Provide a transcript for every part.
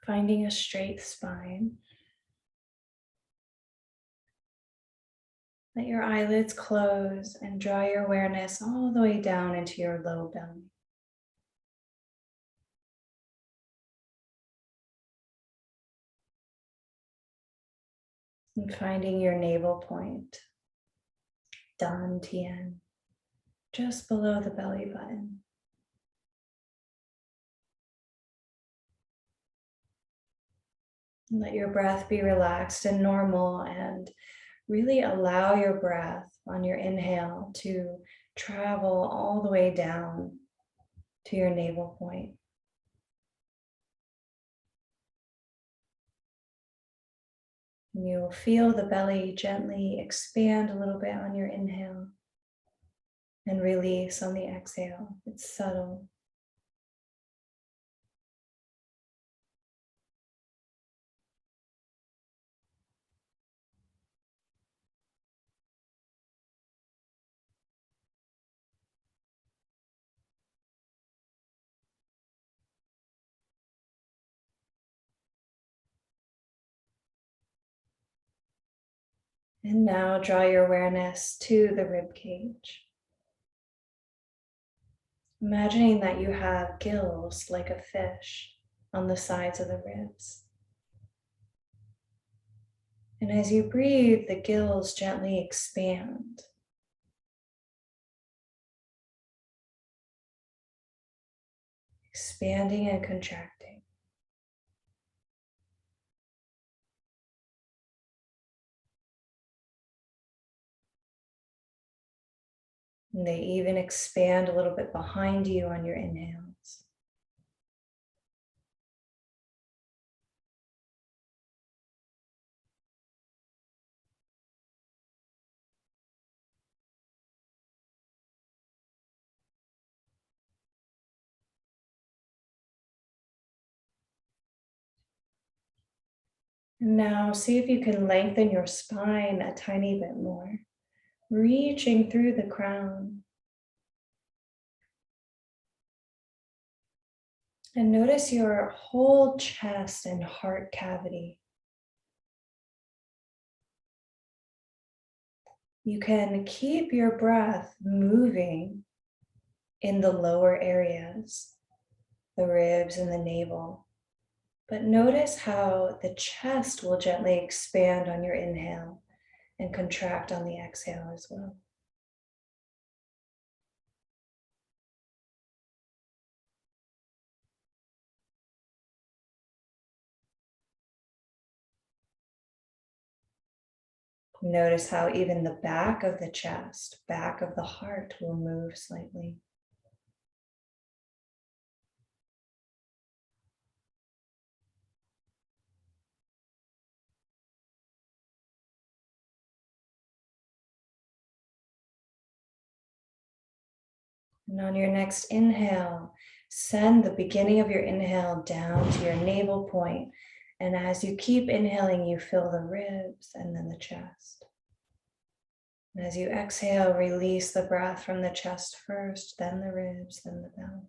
Finding a straight spine. Let your eyelids close and draw your awareness all the way down into your low belly. And finding your navel point, Dan Tien, just below the belly button. And let your breath be relaxed and normal, and really allow your breath on your inhale to travel all the way down to your navel point. And you'll feel the belly gently expand a little bit on your inhale and release on the exhale. It's subtle. And now draw your awareness to the rib cage. Imagining that you have gills like a fish on the sides of the ribs. And as you breathe, the gills gently expand. Expanding and contracting. And they even expand a little bit behind you on your inhales. And now see if you can lengthen your spine a tiny bit more, reaching through the crown. And notice your whole chest and heart cavity. You can keep your breath moving in the lower areas, the ribs and the navel. But notice how the chest will gently expand on your inhale and contract on the exhale as well. Notice how even the back of the chest, back of the heart will move slightly. And on your next inhale, send the beginning of your inhale down to your navel point. And as you keep inhaling, you feel the ribs and then the chest. And as you exhale, release the breath from the chest first, then the ribs, then the belly.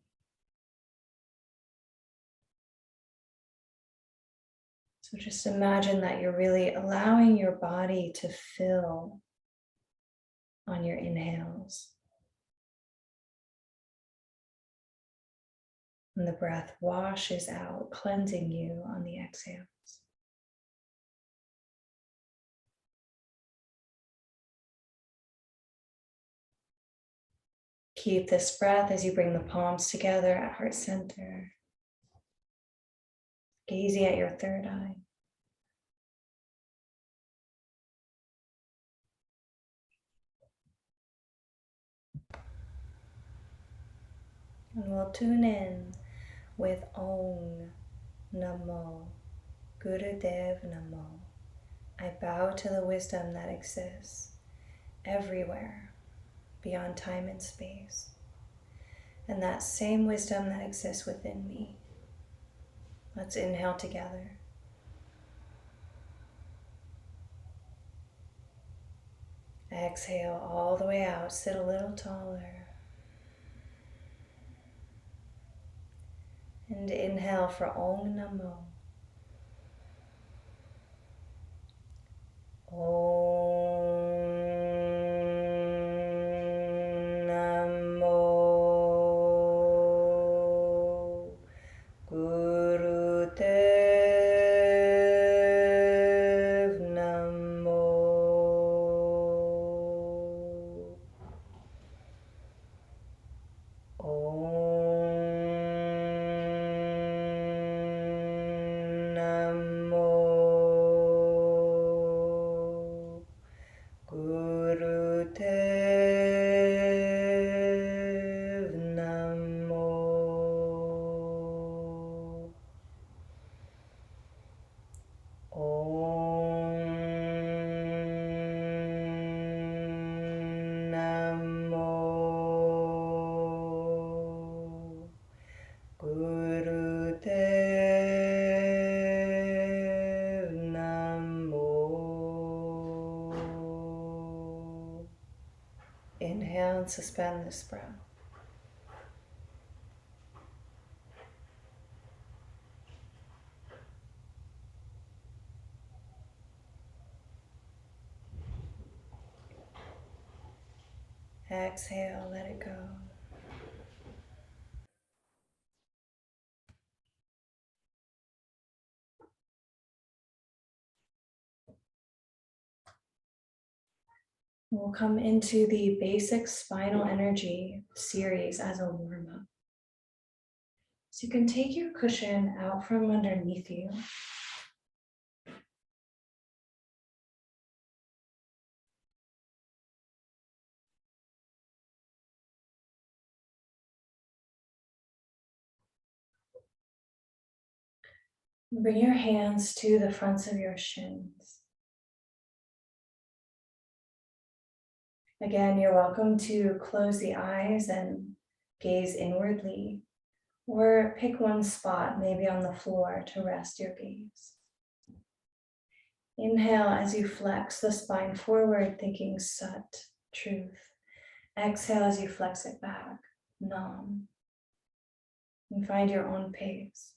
So just imagine that you're really allowing your body to fill on your inhales. And the breath washes out, cleansing you on the exhales. Keep this breath as you bring the palms together at heart center, gazing at your third eye. And we'll tune in with Om Namo Gurudev Namo. I bow to the wisdom that exists everywhere beyond time and space, and that same wisdom that exists within me. Let's inhale together. Exhale all the way out, sit a little taller. And inhale for Om Namo. let's suspend this breath. Exhale, let it go. We'll come into the basic spinal energy series as a warm-up. So you can take your cushion out from underneath you. Bring your hands to the fronts of your shins. Again, you're welcome to close the eyes and gaze inwardly, or pick one spot, maybe on the floor, to rest your gaze. Inhale as you flex the spine forward, thinking Sat, truth. Exhale as you flex it back, Nam. And find your own pace.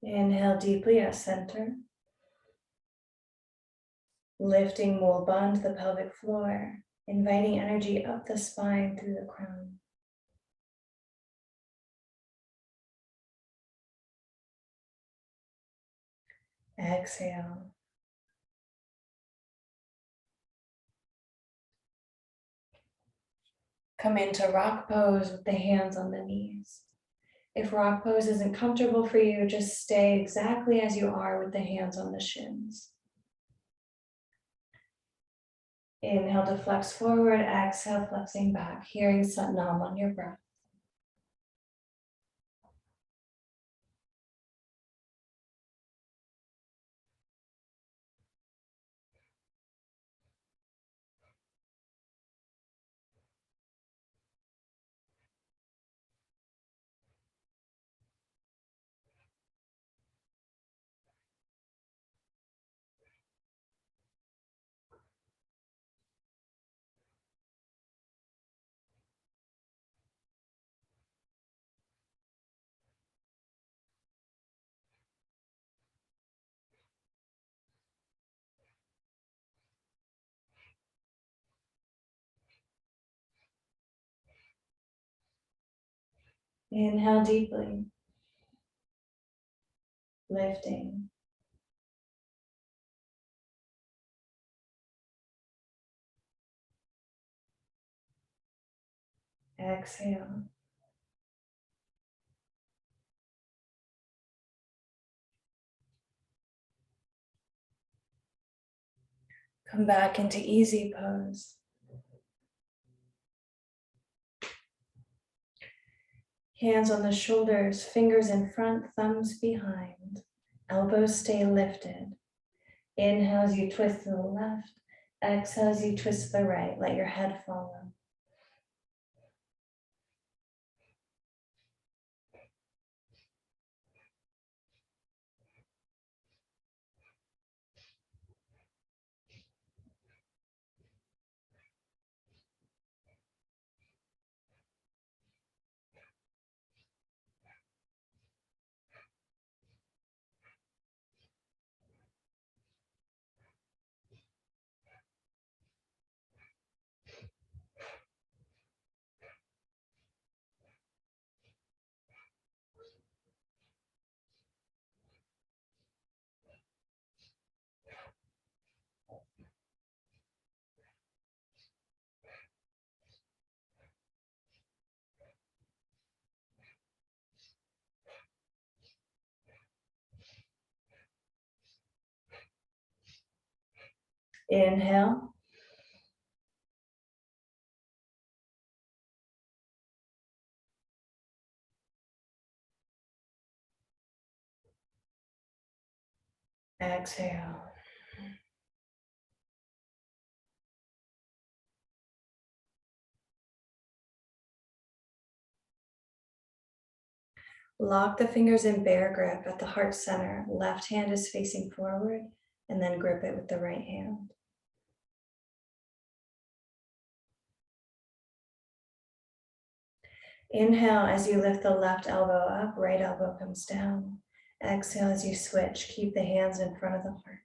Inhale deeply at center. Lifting mul band the pelvic floor, inviting energy up the spine through the crown. Exhale. Come into rock pose with the hands on the knees. If rock pose isn't comfortable for you, just stay exactly as you are with the hands on the shins. Inhale to flex forward, exhale, flexing back, hearing Sat Nam on your breath. Inhale deeply, lifting. Exhale. Come back into easy pose. Hands on the shoulders, fingers in front, thumbs behind. Elbows stay lifted. Inhale as you twist to the left. Exhale as you twist to the right. Let your head follow. Inhale. Exhale. Lock the fingers in bear grip at the heart center. Left hand is facing forward, and then grip it with the right hand. Inhale as you lift the left elbow up, right elbow comes down. Exhale as you switch. Keep the hands in front of the heart.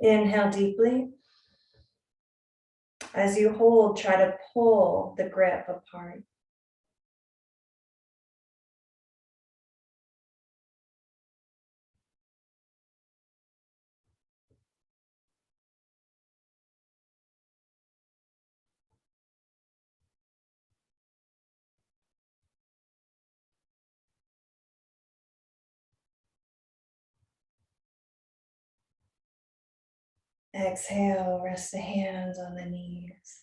Inhale deeply. As you hold, try to pull the grip apart. Exhale, rest the hands on the knees.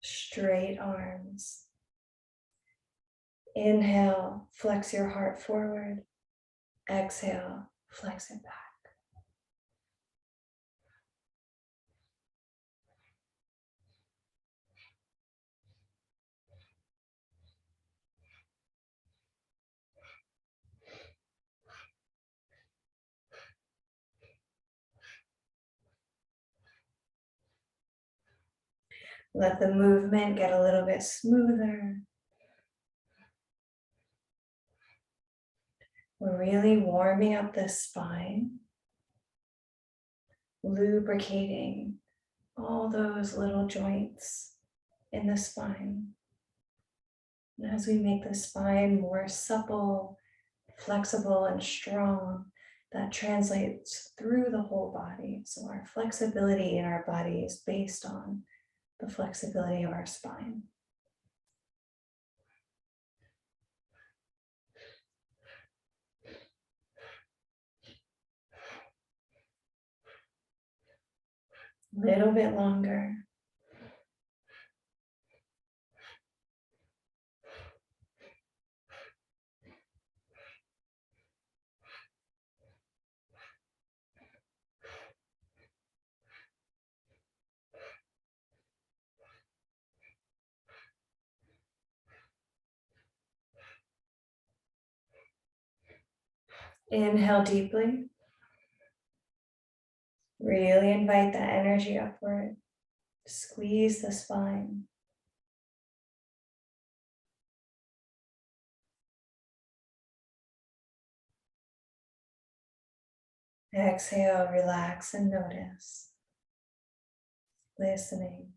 Straight arms. Inhale, flex your heart forward. Exhale, flex it back. Let the movement get a little bit smoother. We're really warming up the spine, lubricating all those little joints in the spine. And as we make the spine more supple, flexible, and strong, that translates through the whole body. So our flexibility in our body is based on the flexibility of our spine. Little bit longer. Inhale deeply. Really invite that energy upward. Squeeze the spine. Exhale, relax and notice. Listening.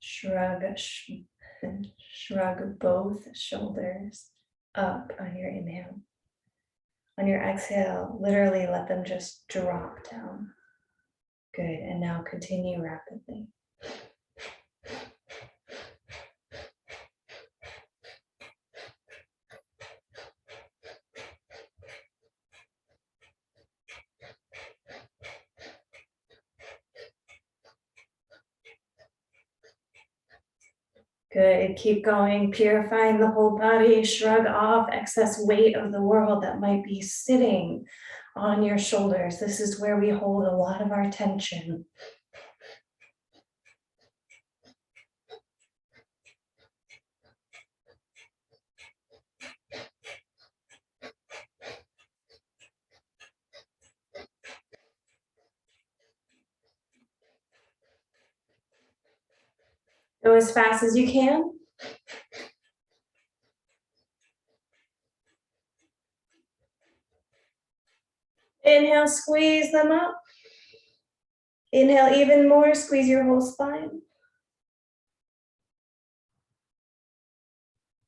Shrug, shrug both shoulders up on your inhale. On your exhale, literally let them just drop down. Good, and now continue rapidly. Good, keep going, purifying the whole body, shrug off excess weight of the world that might be sitting on your shoulders. This is where we hold a lot of our tension. Go as fast as you can. Inhale, squeeze them up. Inhale even more, squeeze your whole spine.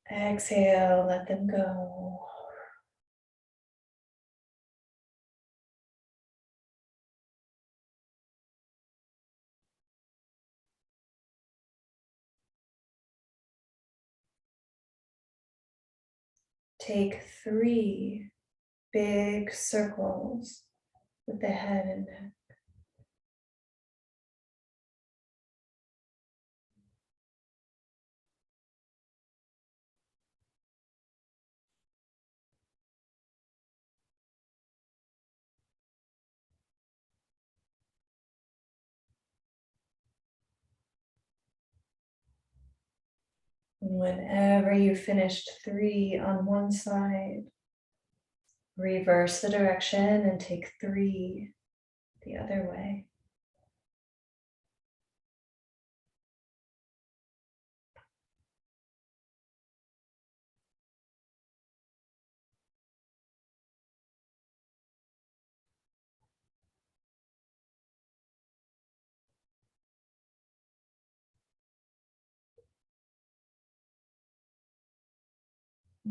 Exhale, let them go. Take 3 big circles with the head and neck. And whenever you finished 3 on one side, reverse the direction and take 3 the other way.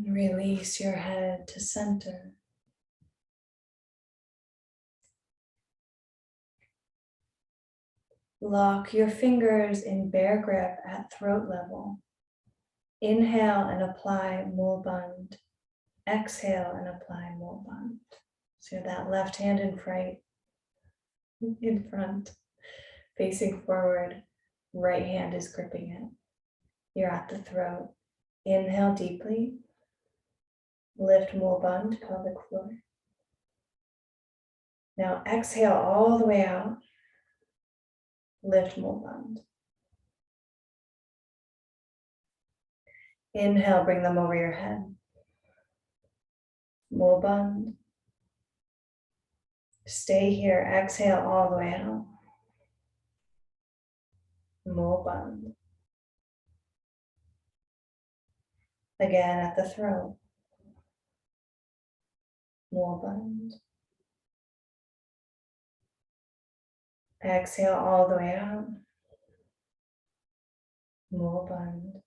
Release your head to center. Lock your fingers in bear grip at throat level. Inhale and apply mulband. Exhale and apply mulband. So that left hand in front, facing forward. Right hand is gripping it. You're at the throat. Inhale deeply. Lift mulband, pelvic floor. Now exhale all the way out. Lift mulband. Inhale, bring them over your head. Mulband. Stay here. Exhale all the way out. Mulband. Again at the throat. Mulband. Exhale all the way out. Mulband.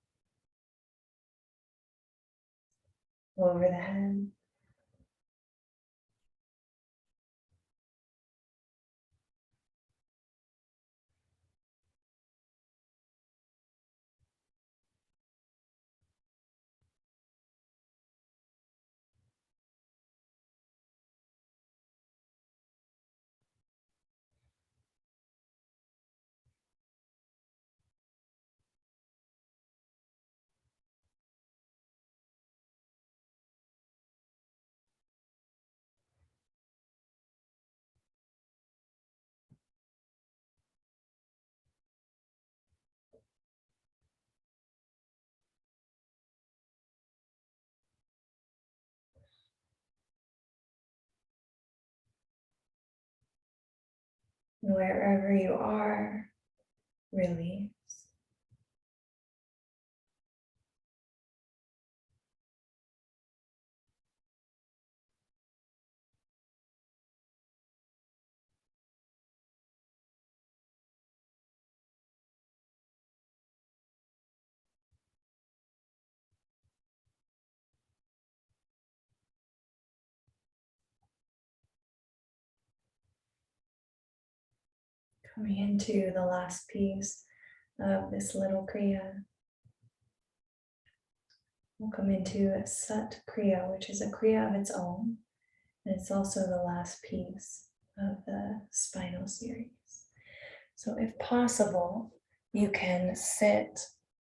Over the head. Wherever you are, release. Coming into the last piece of this little Kriya. We'll come into a Sat Kriya, which is a Kriya of its own. And it's also the last piece of the Spinal series. So if possible, you can sit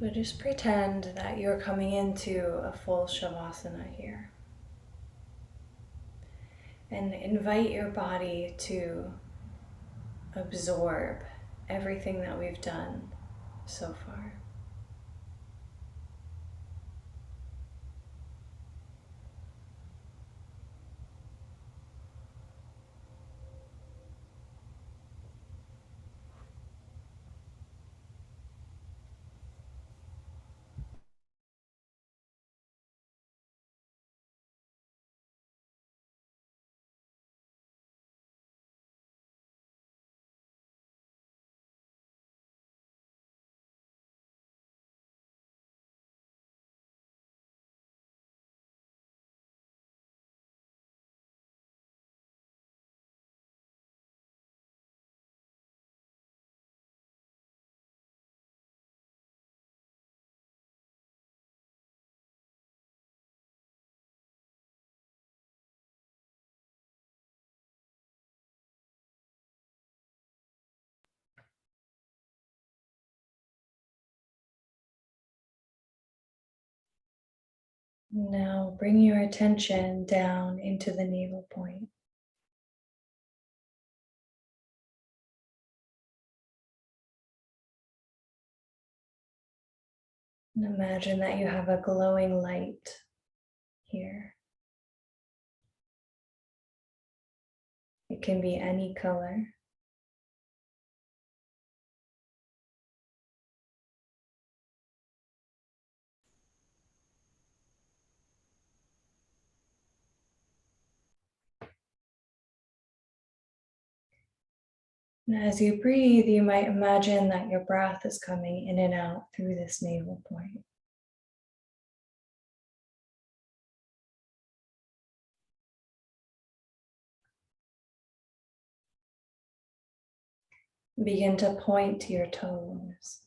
So just pretend that you're coming into a full Shavasana here. And invite your body to absorb everything that we've done so far. Now bring your attention down into the navel point. And imagine that you have a glowing light here. It can be any color. And as you breathe, you might imagine that your breath is coming in and out through this navel point. Begin to point to your toes.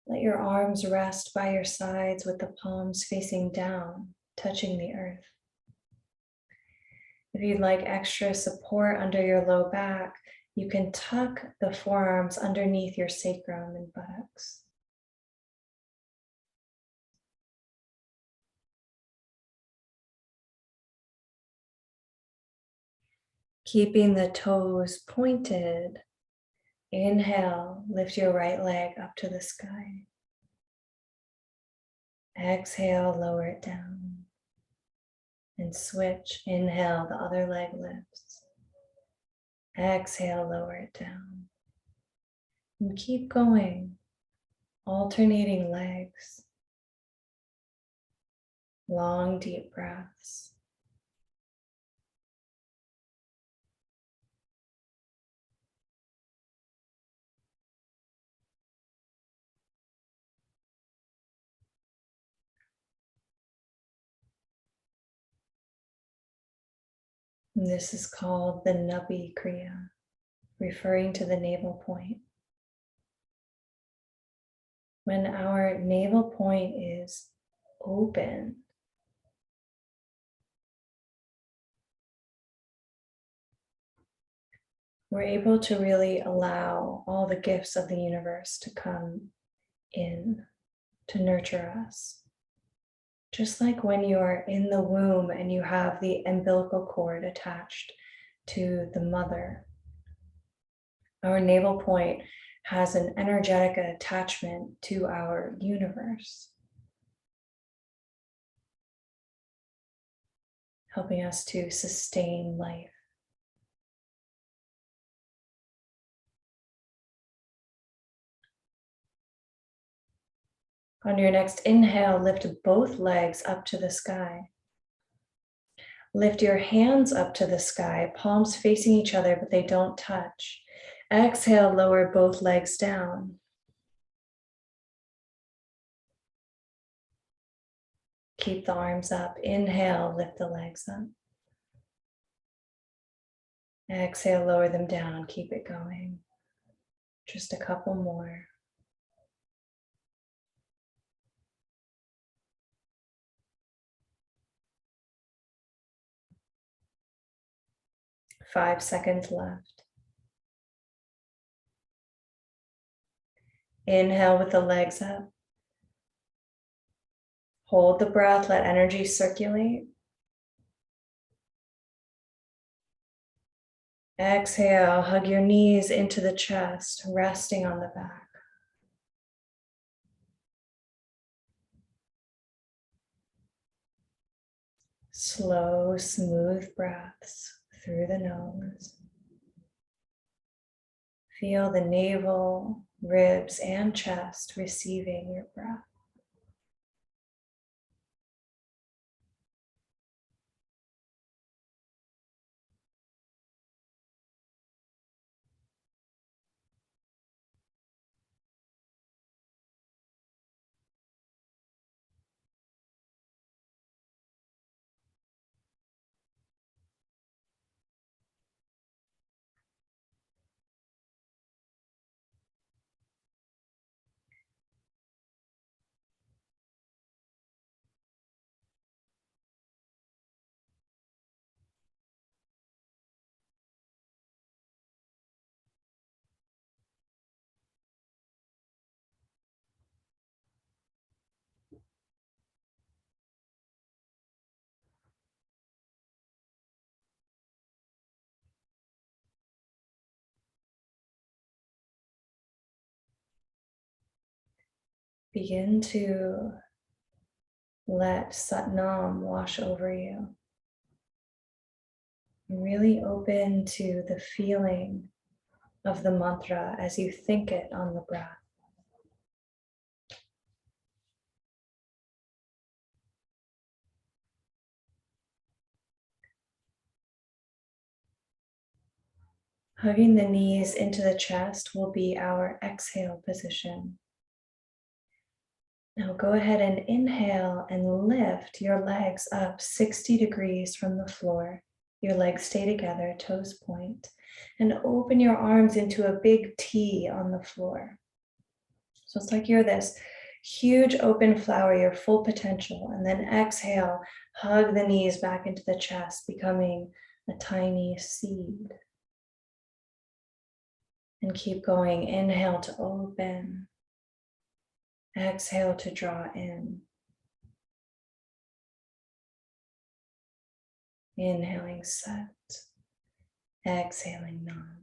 Let your arms rest by your sides with the palms facing down, touching the earth. If you'd like extra support under your low back, you can tuck the forearms underneath your sacrum and buttocks. Keeping the toes pointed, inhale, lift your right leg up to the sky. Exhale, lower it down. And switch, inhale, the other leg lifts. Exhale, lower it down. And keep going, alternating legs. Long, deep breaths. And this is called the Nabhi Kriya, referring to the navel point. When our navel point is open, we're able to really allow all the gifts of the universe to come in, to nurture us. Just like when you are in the womb and you have the umbilical cord attached to the mother, our navel point has an energetic attachment to our universe, helping us to sustain life. On your next inhale, lift both legs up to the sky. Lift your hands up to the sky, palms facing each other, but they don't touch. Exhale, lower both legs down. Keep the arms up. Inhale, lift the legs up. Exhale, lower them down. Keep it going. Just a couple more. Five seconds left. Inhale with the legs up. Hold the breath, let energy circulate. Exhale, hug your knees into the chest, resting on the back. Slow, smooth breaths through the nose. Feel the navel, ribs, and chest receiving your breath. Begin to let Sat Nam wash over you. Really open to the feeling of the mantra as you think it on the breath. Hugging the knees into the chest will be our exhale position. Now go ahead and inhale and lift your legs up 60 degrees from the floor. Your legs stay together, toes point, and open your arms into a big T on the floor. So it's like you're this huge open flower, your full potential. And then exhale, hug the knees back into the chest, becoming a tiny seed. And keep going. Inhale to open. Exhale to draw in. Inhaling set. Exhaling nam.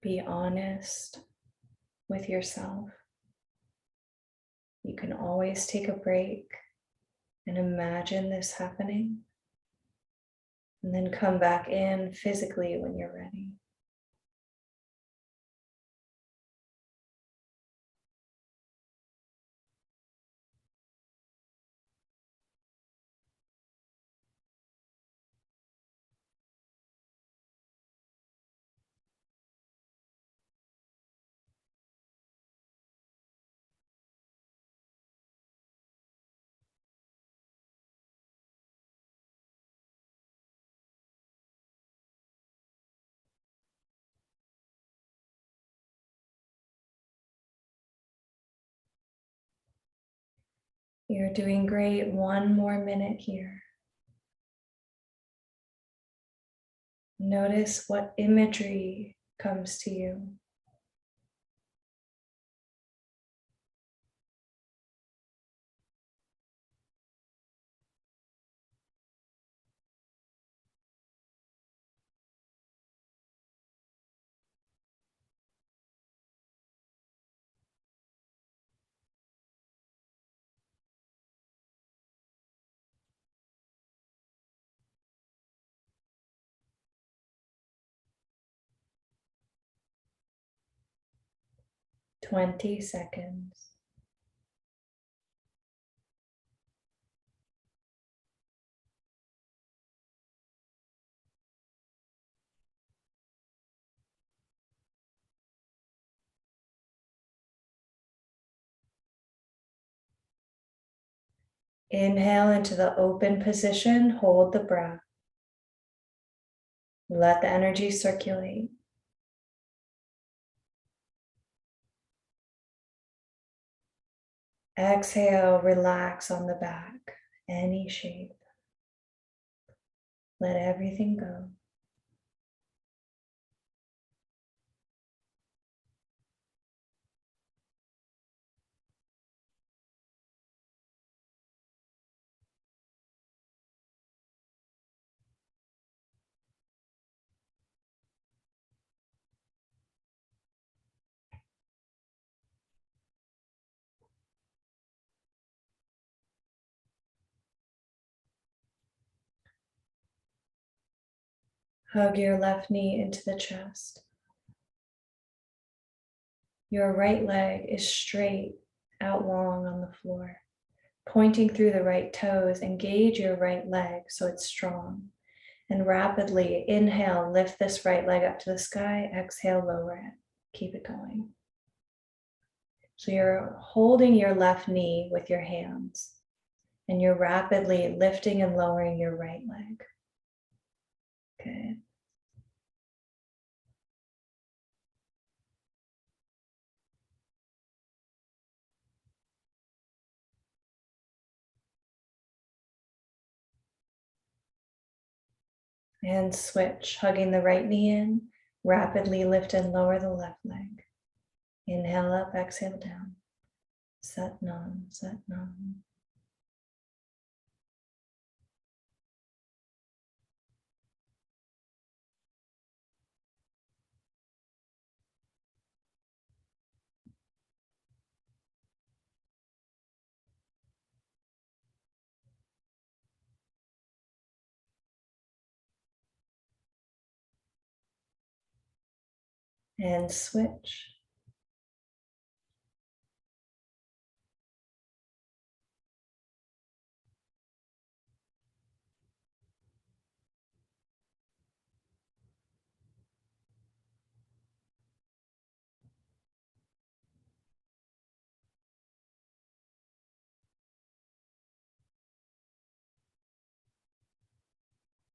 Be honest with yourself. You can always take a break and imagine this happening. And then come back in physically when you're ready. You're doing great. One more minute here. Notice what imagery comes to you. Twenty seconds. Inhale into the open position, hold the breath. Let the energy circulate. Exhale, relax on the back, any shape. Let everything go. Hug your left knee into the chest. Your right leg is straight out long on the floor. Pointing through the right toes, engage your right leg so it's strong. And rapidly inhale, lift this right leg up to the sky. Exhale, lower it. Keep it going. So you're holding your left knee with your hands and you're rapidly lifting and lowering your right leg. Good. And switch, hugging the right knee in, rapidly lift and lower the left leg. Inhale up, exhale down. Sat Nam, Sat Nam. And switch.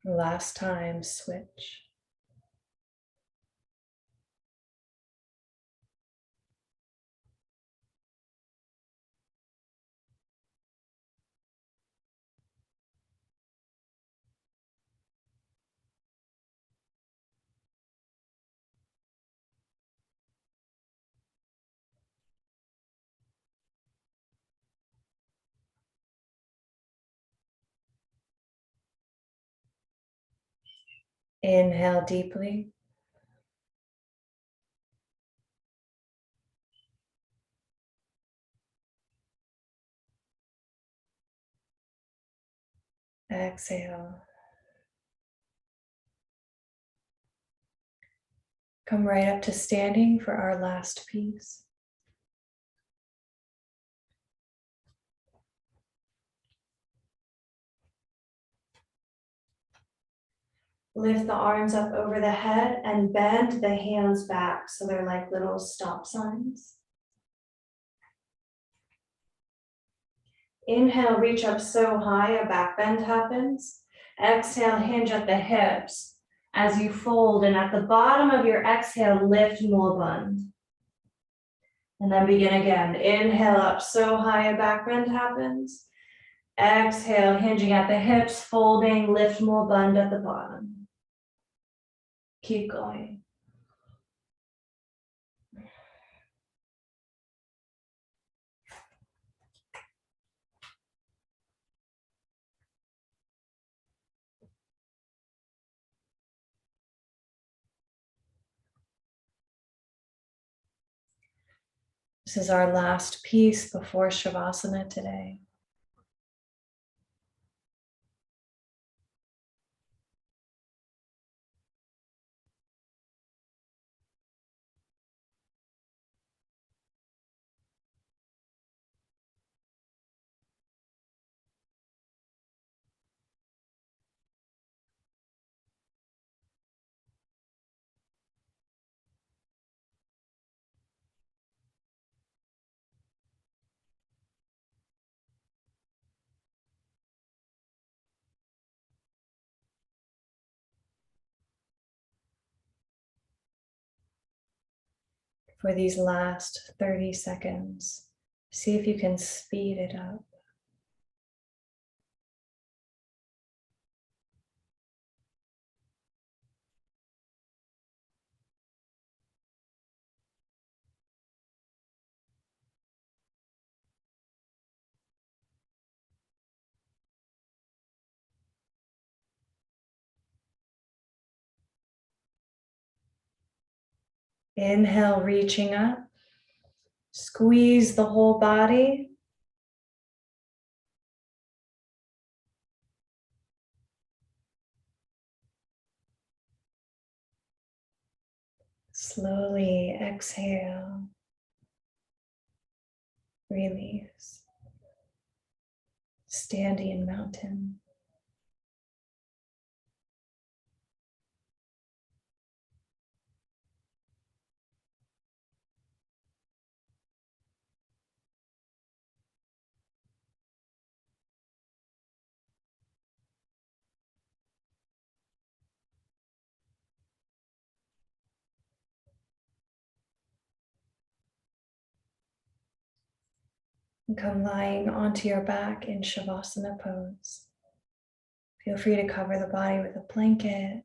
Last time, switch. Inhale deeply. Exhale. Come right up to standing for our last piece. Lift the arms up over the head and bend the hands back so they're like little stop signs. Inhale, reach up so high a back bend happens. Exhale, hinge at the hips as you fold, and at the bottom of your exhale, lift Mulaband. And then begin again. Inhale up so high a back bend happens. Exhale, hinging at the hips, folding, lift Mulaband at the bottom. Keep going. This is our last piece before Shavasana today. For these last 30 seconds, See if you can speed it up. Inhale, reaching up. Squeeze the whole body. Slowly exhale. Release. Standing mountain. And come lying onto your back in Shavasana Pose. Feel free to cover the body with a blanket.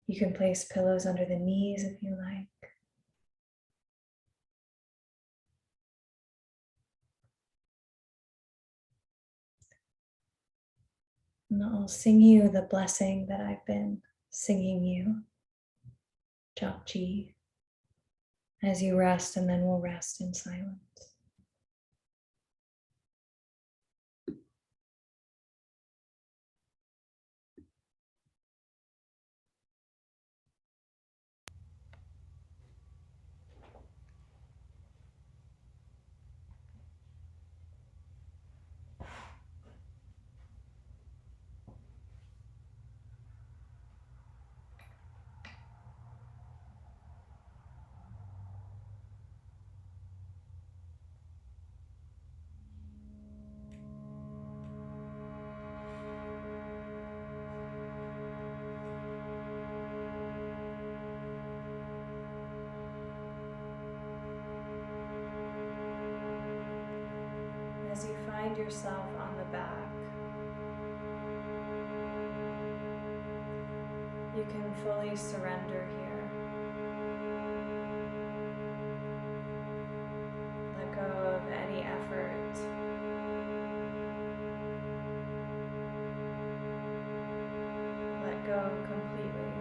You can place pillows under the knees if you like. And I'll sing you the blessing that I've been singing you, Japji, as you rest, and then we'll rest in silence. As you find yourself on the back, you can fully surrender here. Let go of any effort. Let go completely.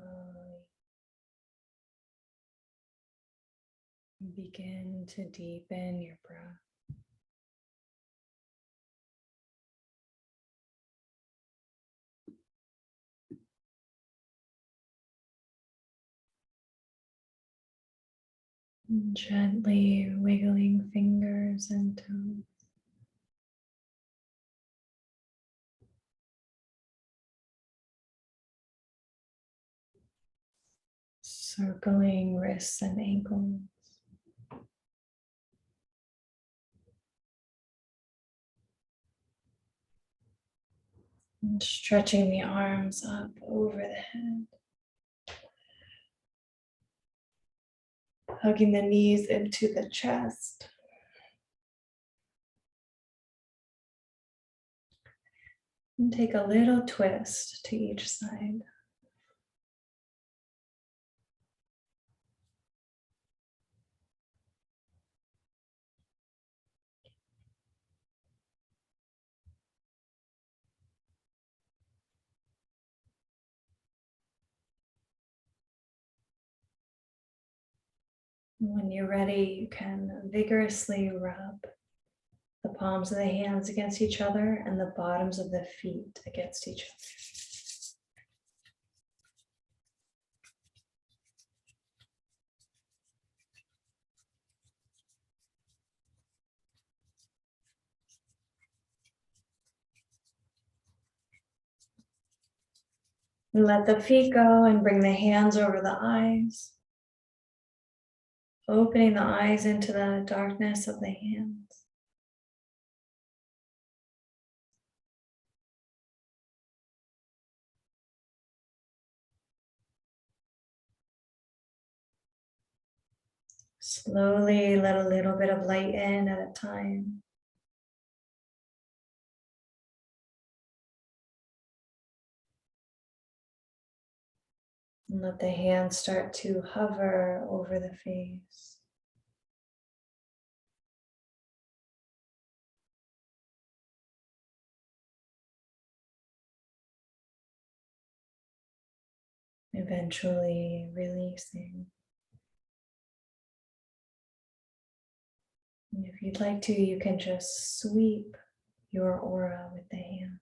slowly begin to deepen your breath. Gently wiggling fingers and toes. Circling wrists and ankles. And stretching the arms up over the head. Hugging the knees into the chest. And take a little twist to each side. When you're ready, you can vigorously rub the palms of the hands against each other and the bottoms of the feet against each other. And let the feet go and bring the hands over the eyes, opening the eyes into the darkness of the hands. Slowly let a little bit of light in at a time. And let the hands start to hover over the face. Eventually releasing. And if you'd like to, you can just sweep your aura with the hands.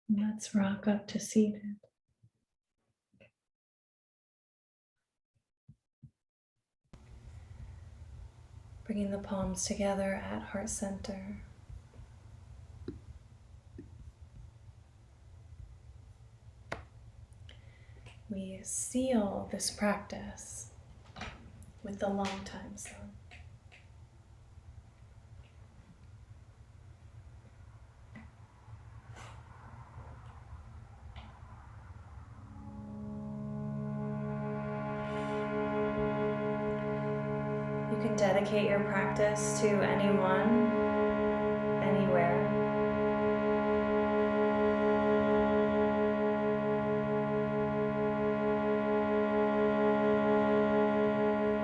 And let's rock up to seated. Bringing the palms together at heart center. We seal this practice with the long time sun. You can dedicate your practice to anyone, anywhere.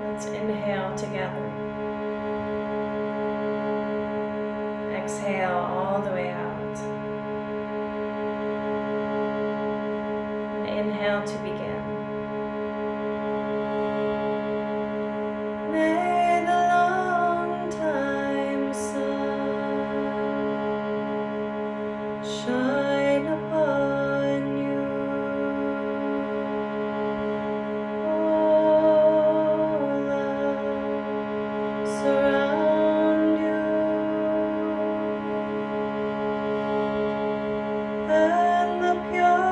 Let's inhale together. Exhale all the way out. And inhale to begin. May the long time sun shine upon you. Oh, love surround you. And the pure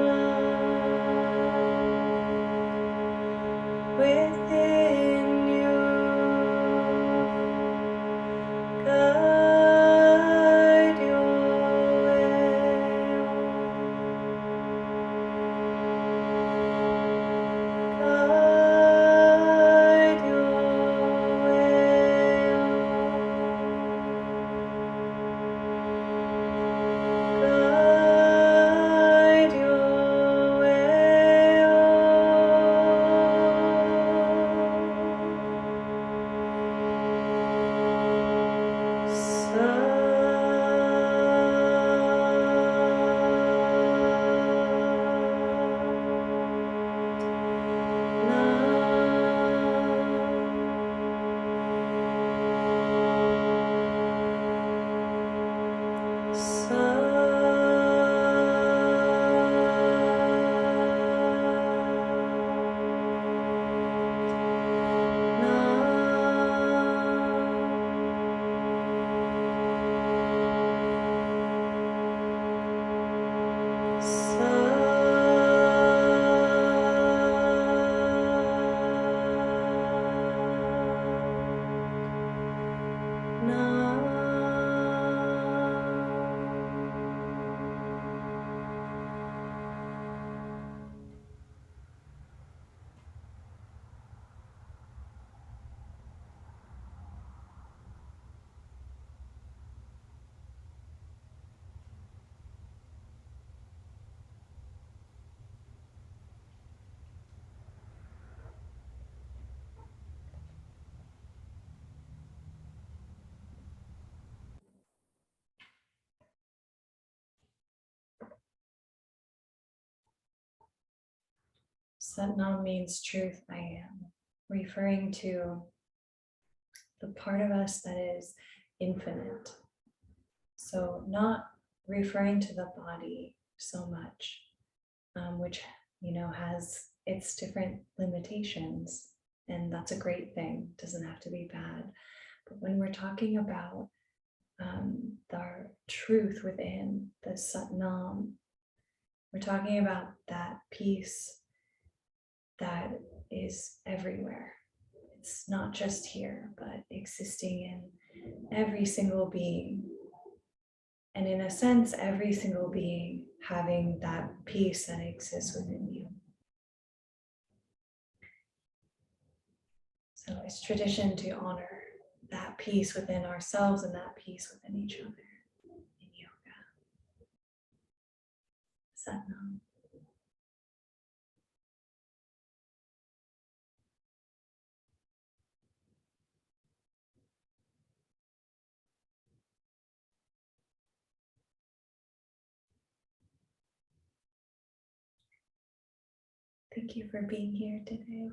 love within you guide your Satnam means truth, I am, referring to the part of us that is infinite. So not referring to the body so much, which, has its different limitations, and that's a great thing, doesn't have to be bad. But when we're talking about the truth within the Satnam, we're talking about that peace that is everywhere. It's not just here, but existing in every single being. And in a sense, every single being having that peace that exists within you. So it's tradition to honor that peace within ourselves and that peace within each other in yoga. Satnam. Thank you for being here today.